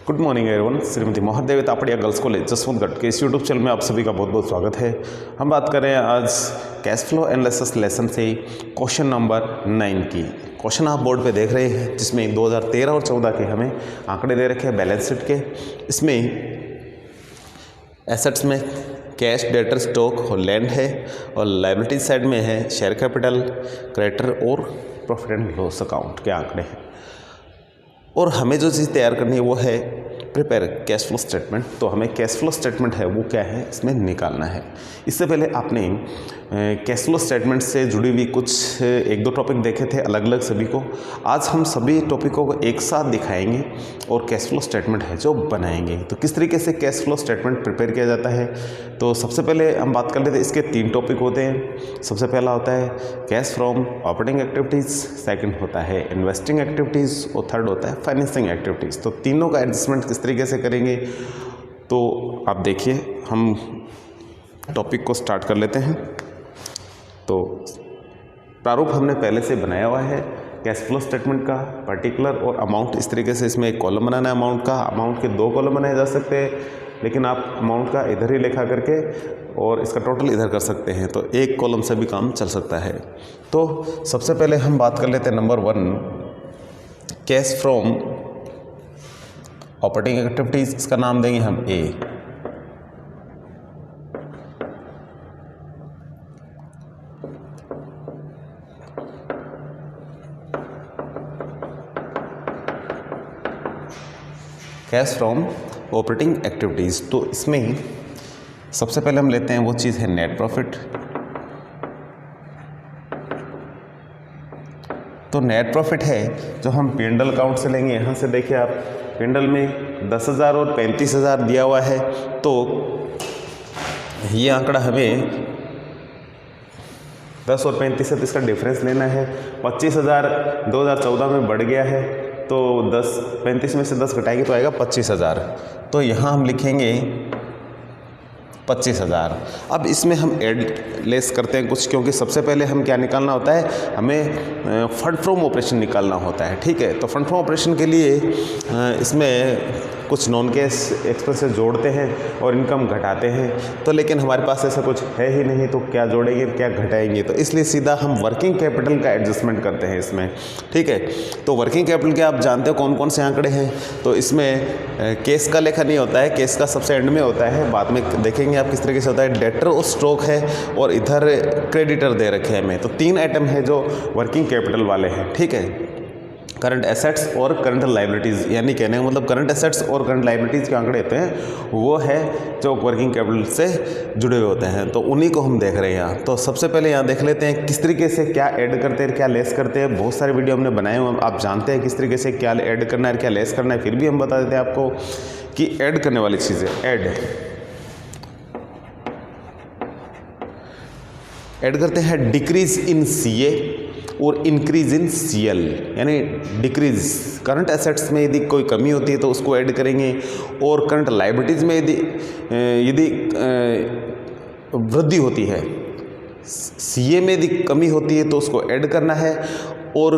Good morning everyone. Shrimati Mahadevi Tapadia girls college Jaswantgarh के इस YouTube channel में आप सभी का बहुत बहुत स्वागत है। हम बात कर रहे हैं आज कैश फ्लो एनालिसिस लेसन से क्वेश्चन नंबर 9 की। क्वेश्चन आप बोर्ड पे देख रहे हैं जिसमें 2013 और 14 के हमें आंकड़े दे रखे हैं बैलेंस शीट के। इसमें एसेट्स में कैश, डेटर, स्टॉक और लैंड है और लायबिलिटी साइड में है शेयर कैपिटल, क्रेडिटर और प्रॉफिट एंड लॉस अकाउंट के आंकड़े हैं। और हमें जो चीज़ तैयार करनी है वो है प्रिपेयर कैश फ्लो स्टेटमेंट। तो हमें कैश फ्लो स्टेटमेंट है वो क्या है इसमें निकालना है। इससे पहले आपने कैश फ्लो स्टेटमेंट से जुड़ी हुई कुछ एक दो टॉपिक देखे थे अलग अलग सभी को। आज हम सभी टॉपिकों को एक साथ दिखाएंगे और कैश फ्लो स्टेटमेंट है जो बनाएंगे। तो किस तरीके से कैश फ्लो स्टेटमेंट प्रिपेयर किया जाता है, तो सबसे पहले हम बात कर लेते हैं। इसके 3 टॉपिक होते हैं। सबसे पहला होता है cash from operating activities, second होता है इन्वेस्टिंग एक्टिविटीज़ और थर्ड होता है फाइनेंसिंग एक्टिविटीज़। तो तीनों का एडजस्टमेंट किस तरीके से करेंगे तो आप देखिए। हम टॉपिक को स्टार्ट कर लेते हैं। तो प्रारूप हमने पहले से बनाया हुआ है कैश फ्लो स्टेटमेंट का, पर्टिकुलर और अमाउंट। इस तरीके से इसमें एक कॉलम बनाना है अमाउंट का। अमाउंट के 2 कॉलम बनाए जा सकते हैं, लेकिन आप अमाउंट का इधर ही लिखा करके और इसका टोटल इधर कर सकते हैं। तो एक कॉलम से भी काम चल सकता है। तो सबसे पहले हम बात कर लेते हैं number 1 cash from operating activities. इसका नाम देंगे हम A. Cash from operating activities. तो इसमें सबसे पहले हम लेते हैं वो चीज़ है नेट प्रॉफिट। तो नेट प्रॉफिट है जो हम P&L अकाउंट से लेंगे। यहाँ से देखिए आप P&L में 10,000 और 35,000 दिया हुआ है। तो ये आंकड़ा हमें 10 और 35 से इसका डिफरेंस लेना है। 25,000 2014 में बढ़ गया है, तो 35 में से 10 घटाएंगे तो आएगा 25,000। तो यहाँ हम लिखेंगे 25,000। अब इसमें हम ऐड लेस करते हैं कुछ, क्योंकि सबसे पहले हम क्या निकालना होता है, हमें फंड फ्रॉम ऑपरेशन निकालना होता है। ठीक है, तो फंड फ्रॉम ऑपरेशन के लिए इसमें कुछ नॉन कैश एक्सपेंसेस जोड़ते हैं और इनकम घटाते हैं। तो लेकिन हमारे पास ऐसा कुछ है ही नहीं, तो क्या जोड़ेंगे क्या घटाएंगे। तो इसलिए सीधा हम वर्किंग कैपिटल का एडजस्टमेंट करते हैं इसमें। ठीक है, तो वर्किंग कैपिटल के आप जानते हो कौन कौन से आंकड़े हैं। तो इसमें केस का लेखा नहीं होता है, केस का सबसे एंड में होता है, बाद में देखेंगे आप किस तरीके से होता है। डेटर और स्टॉक है और इधर क्रेडिटर दे रखे हैं हमें। तो 3 आइटम है जो वर्किंग कैपिटल वाले हैं। ठीक है, करंट एसेट्स और करंट लाइबिलिटीज़, यानी कहने का मतलब करंट एसेट्स और करंट लाइबिलिटीज़ के आंकड़े होते हैं वो है जो वर्किंग कैपिटल से जुड़े हुए होते हैं। तो उन्हीं को हम देख रहे हैं यहाँ। तो सबसे पहले यहाँ देख लेते हैं किस तरीके से क्या ऐड करते हैं क्या लेस करते हैं। बहुत सारे वीडियो हमने बनाए हुए, आप जानते हैं किस तरीके से क्या ऐड करना है क्या लेस करना है। फिर भी हम बता देते हैं आपको कि ऐड करने वाली चीज़ें ऐड करते हैं डिक्रीज इन CA और इंक्रीज इन CL। यानी डिक्रीज करंट एसेट्स में यदि कोई कमी होती है तो उसको ऐड करेंगे, और करंट लायबिलिटीज़ में यदि वृद्धि होती है, CA में यदि कमी होती है तो उसको ऐड करना है, और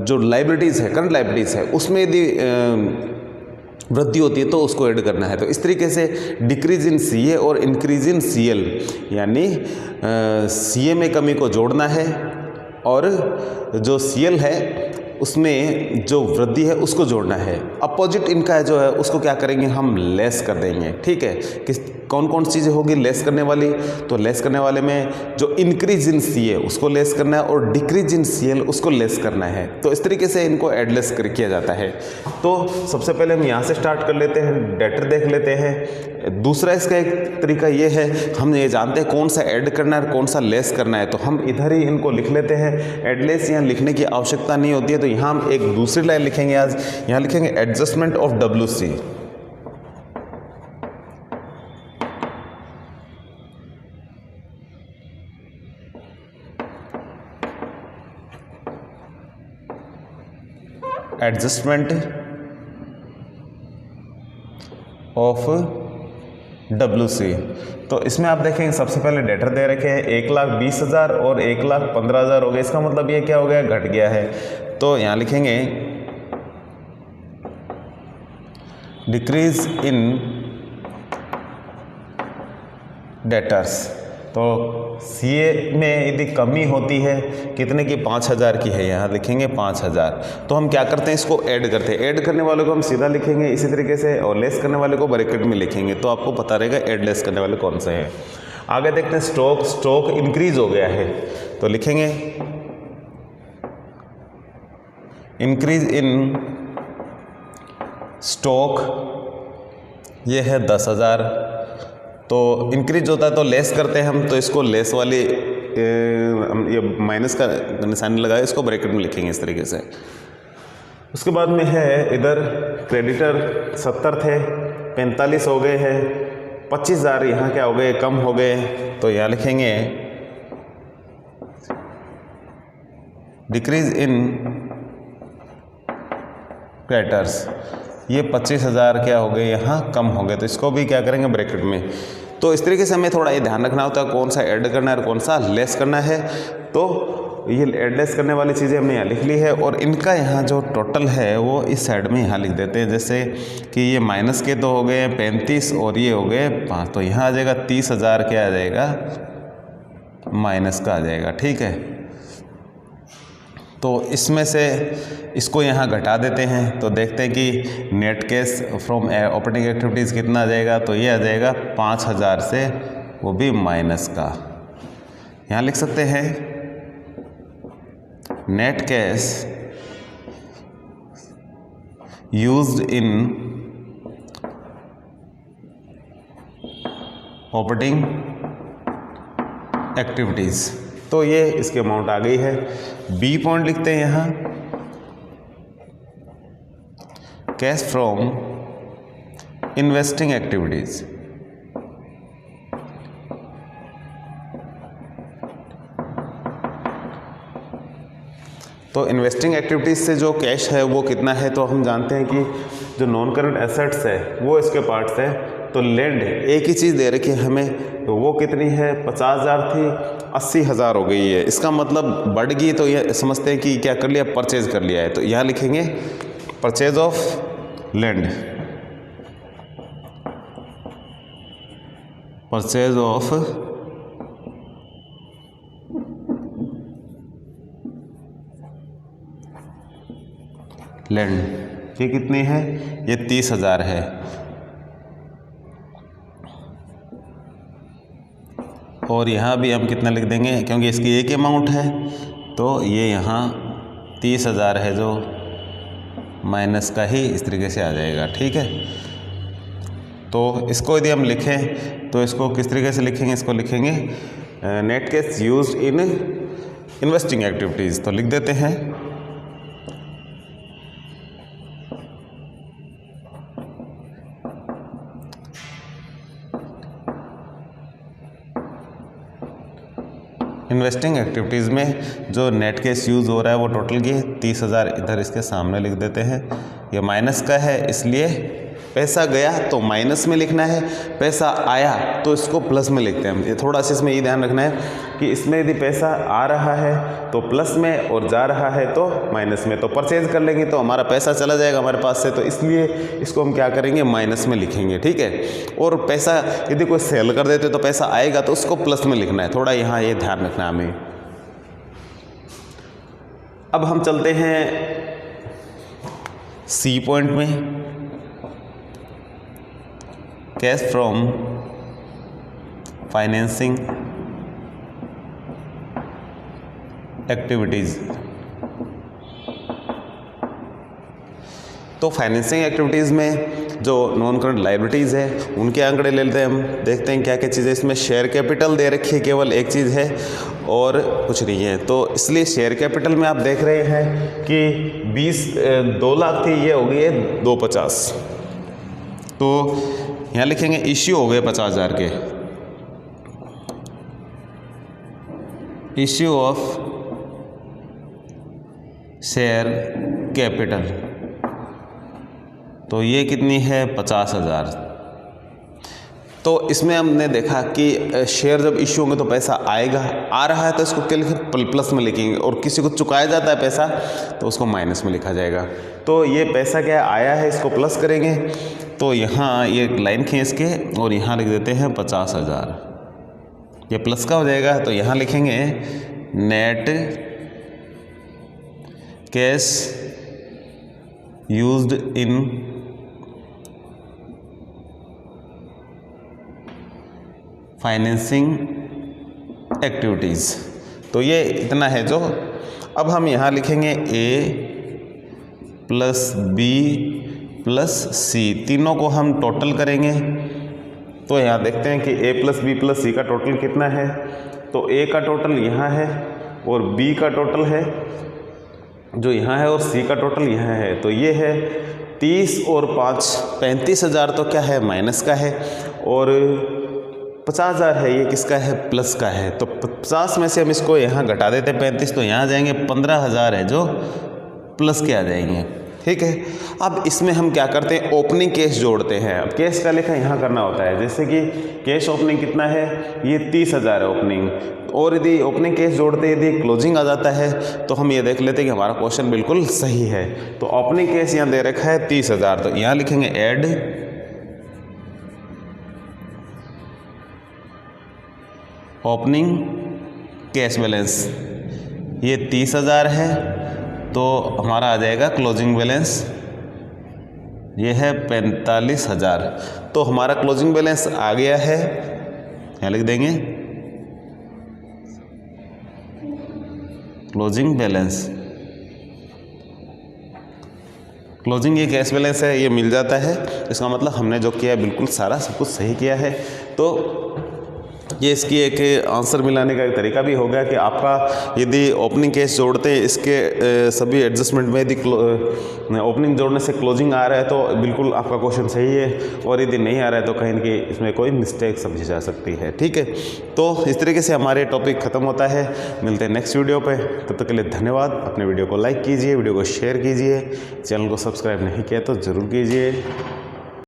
जो लायबिलिटीज़ है करंट लायबिलिटीज़ है उसमें यदि वृद्धि होती है तो उसको ऐड करना है। तो इस तरीके से डिक्रीज इन CA और इंक्रीज इन CL, यानी CA में कमी को जोड़ना है और जो CL है उसमें जो वृद्धि है उसको जोड़ना है। अपोजिट इनका है जो है उसको क्या करेंगे हम लेस कर देंगे। ठीक है, किस कौन कौन सी चीज़ें होगी लेस करने वाली। तो लेस करने वाले में जो इंक्रीज इन CA उसको लेस करना है और डिक्रीज इन CL उसको लेस करना है। तो इस तरीके से इनको एडलेस किया जाता है। तो सबसे पहले हम यहाँ से स्टार्ट कर लेते हैं, डेटर देख लेते हैं। दूसरा इसका एक तरीका ये है, हम ये जानते हैं कौन सा ऐड करना है और कौन सा लेस करना है, तो हम इधर ही इनको लिख लेते हैं। एडलेस यहाँ लिखने की आवश्यकता नहीं होती है। तो यहाँ हम एक दूसरी लाइन लिखेंगे आज, यहाँ लिखेंगे adjustment of WC। Adjustment of WC। तो इसमें आप देखेंगे सबसे पहले डेटर दे रखे हैं 1,20,000 और 1,15,000 हो गए। इसका मतलब ये क्या हो गया, घट गया है। तो यहाँ लिखेंगे डिक्रीज इन डेटर्स, तो CA में यदि कमी होती है कितने की, 5000 की है, यहाँ लिखेंगे 5000। तो हम क्या करते हैं, इसको ऐड करते हैं। ऐड करने वाले को हम सीधा लिखेंगे इसी तरीके से, और लेस करने वाले को ब्रैकेट में लिखेंगे, तो आपको पता रहेगा ऐड लेस करने वाले कौन से हैं। आगे देखते हैं स्टॉक इंक्रीज हो गया है, तो लिखेंगे इंक्रीज इन स्टॉक, ये है 10,000। तो इंक्रीज होता है तो लेस करते हैं हम, तो इसको लेस वाली ये माइनस का निशान लगाए, इसको ब्रैकेट में लिखेंगे इस तरीके से। उसके बाद में है इधर क्रेडिटर 70 थे, 45 हो गए हैं, 25,000 यहाँ क्या हो गए, कम हो गए, तो यहाँ लिखेंगे डिक्रीज इन क्रेडिटर्स, ये 25,000 क्या हो गए, यहाँ कम हो गए, तो इसको भी क्या करेंगे ब्रैकेट में। तो इस तरीके से हमें थोड़ा ये ध्यान रखना होता है कौन सा ऐड करना है और कौन सा लेस करना है। तो ये ऐड लेस करने वाली चीज़ें हमने यहाँ लिख ली है, और इनका यहाँ जो टोटल है वो इस साइड में यहाँ लिख देते हैं। जैसे कि ये माइनस के तो हो गए 35 और ये हो गए 5, तो यहाँ आ जाएगा 30,000 क्या आ जाएगा, माइनस का आ जाएगा। ठीक है, तो इसमें से इसको यहाँ घटा देते हैं, तो देखते हैं कि net cash from operating activities कितना आ जाएगा, तो ये आ जाएगा 5,000 से, वो भी माइनस का। यहाँ लिख सकते हैं net cash used in operating activities, तो ये इसकी अमाउंट आ गई है। बी पॉइंट लिखते हैं यहाँ कैश फ्रॉम इन्वेस्टिंग एक्टिविटीज, तो इन्वेस्टिंग एक्टिविटीज से जो कैश है वो कितना है, तो हम जानते हैं कि जो नॉन करंट एसेट्स है वो इसके पार्ट्स है। तो लैंड एक ही चीज़ दे रखी है हमें, तो वो कितनी है, 50,000 थी, 80,000 हो गई है। इसका मतलब बढ़ गई, तो ये समझते हैं कि क्या कर लिया, परचेज कर लिया है। तो यहाँ लिखेंगे purchase of land, purchase of land, ये कितनी है, ये 30,000 है। और यहाँ भी हम कितना लिख देंगे, क्योंकि इसकी एक अमाउंट है, तो ये यहाँ 30,000 है जो माइनस का ही इस तरीके से आ जाएगा। ठीक है, तो इसको यदि हम लिखें तो इसको किस तरीके से लिखेंगे, इसको लिखेंगे net cash used in investing activities, तो लिख देते हैं इन्वेस्टिंग एक्टिविटीज़ में जो नेट कैश यूज़ हो रहा है वो टोटल की 30,000 इधर इसके सामने लिख देते हैं। ये माइनस का है, इसलिए पैसा गया तो माइनस में लिखना है, पैसा आया तो इसको प्लस में लिखते हैं हम। ये थोड़ा सा इसमें ये ध्यान रखना है कि इसमें यदि पैसा आ रहा है तो प्लस में और जा रहा है तो माइनस में। तो परचेज कर लेंगे तो हमारा पैसा चला जाएगा हमारे पास से, तो इसलिए इसको हम क्या करेंगे, माइनस में लिखेंगे। ठीक है, और पैसा यदि कोई सेल कर देते तो पैसा आएगा तो उसको प्लस में लिखना है, थोड़ा यहाँ ये ध्यान रखना है हमें। अब हम चलते हैं सी पॉइंट में, कैश फ्रॉम फाइनेंसिंग एक्टिविटीज़। तो फाइनेंसिंग एक्टिविटीज़ में जो नॉन करंट लायबिलिटीज़ है उनके आंकड़े ले लेते हैं हम, देखते हैं क्या क्या चीज़ें। इसमें शेयर कैपिटल दे रखी है, केवल एक चीज़ है और कुछ नहीं है, तो इसलिए शेयर कैपिटल में आप देख रहे हैं कि 2 लाख थी, ये हो गई है 250। तो यहाँ लिखेंगे इश्यू हो गए 50,000 के, इश्यू ऑफ शेयर कैपिटल, तो ये कितनी है 50,000। तो इसमें हमने देखा कि शेयर जब इश्यू होंगे तो पैसा आएगा, आ रहा है तो इसको क्या लिखें, प्लस में लिखेंगे, और किसी को चुकाया जाता है पैसा तो उसको माइनस में लिखा जाएगा। तो ये पैसा क्या आया है, इसको प्लस करेंगे, तो यहाँ ये लाइन खींच के और यहाँ लिख देते हैं 50,000, ये प्लस का हो जाएगा। तो यहाँ लिखेंगे net cash used in financing activities. तो ये इतना है जो, अब हम यहाँ लिखेंगे A plus B plus C, तीनों को हम टोटल करेंगे। तो यहाँ देखते हैं कि A plus B plus C का टोटल कितना है। तो A का टोटल यहाँ है और B का टोटल है जो यहाँ है और C का टोटल यहाँ है। तो ये है 30 और 5 35,000 तो क्या है, माइनस का है, और 50,000 है ये किसका है, प्लस का है। तो 50 में से हम इसको यहाँ घटा देते हैं 35, तो यहाँ जाएंगे 15,000 है जो प्लस के आ जाएंगे। ठीक है, अब इसमें हम क्या करते हैं, ओपनिंग कैश जोड़ते हैं। अब कैश का लेखा यहाँ करना होता है, जैसे कि कैश ओपनिंग कितना है, ये 30,000 है ओपनिंग, और यदि ओपनिंग कैश जोड़ते यदि क्लोजिंग आ जाता है तो हम ये देख लेते हैं कि हमारा क्वेश्चन बिल्कुल सही है। तो ओपनिंग कैश यहाँ दे रखा है 30,000, तो यहाँ लिखेंगे ऐड ओपनिंग कैश बैलेंस, ये 30,000 है, तो हमारा आ जाएगा क्लोजिंग बैलेंस ये है 45,000। तो हमारा क्लोजिंग बैलेंस आ गया है, यहाँ लिख देंगे क्लोजिंग बैलेंस। क्लोजिंग ये कैश बैलेंस है, ये मिल जाता है, इसका मतलब हमने जो किया है बिल्कुल सारा सब कुछ सही किया है। तो ये इसकी एक आंसर मिलाने का एक तरीका भी हो गया कि आपका यदि ओपनिंग कैश जोड़ते हैं इसके सभी एडजस्टमेंट में यदि ओपनिंग जोड़ने से क्लोजिंग आ रहा है तो बिल्कुल आपका क्वेश्चन सही है, और यदि नहीं आ रहा है तो कहीं ना कहीं इसमें कोई मिस्टेक समझी जा सकती है। ठीक है, तो इस तरीके से हमारे टॉपिक ख़त्म होता है। मिलते हैं नेक्स्ट वीडियो पे, तब तक के लिए धन्यवाद। अपने वीडियो को लाइक कीजिए, वीडियो को शेयर कीजिए, चैनल को सब्सक्राइब नहीं किया तो ज़रूर कीजिए।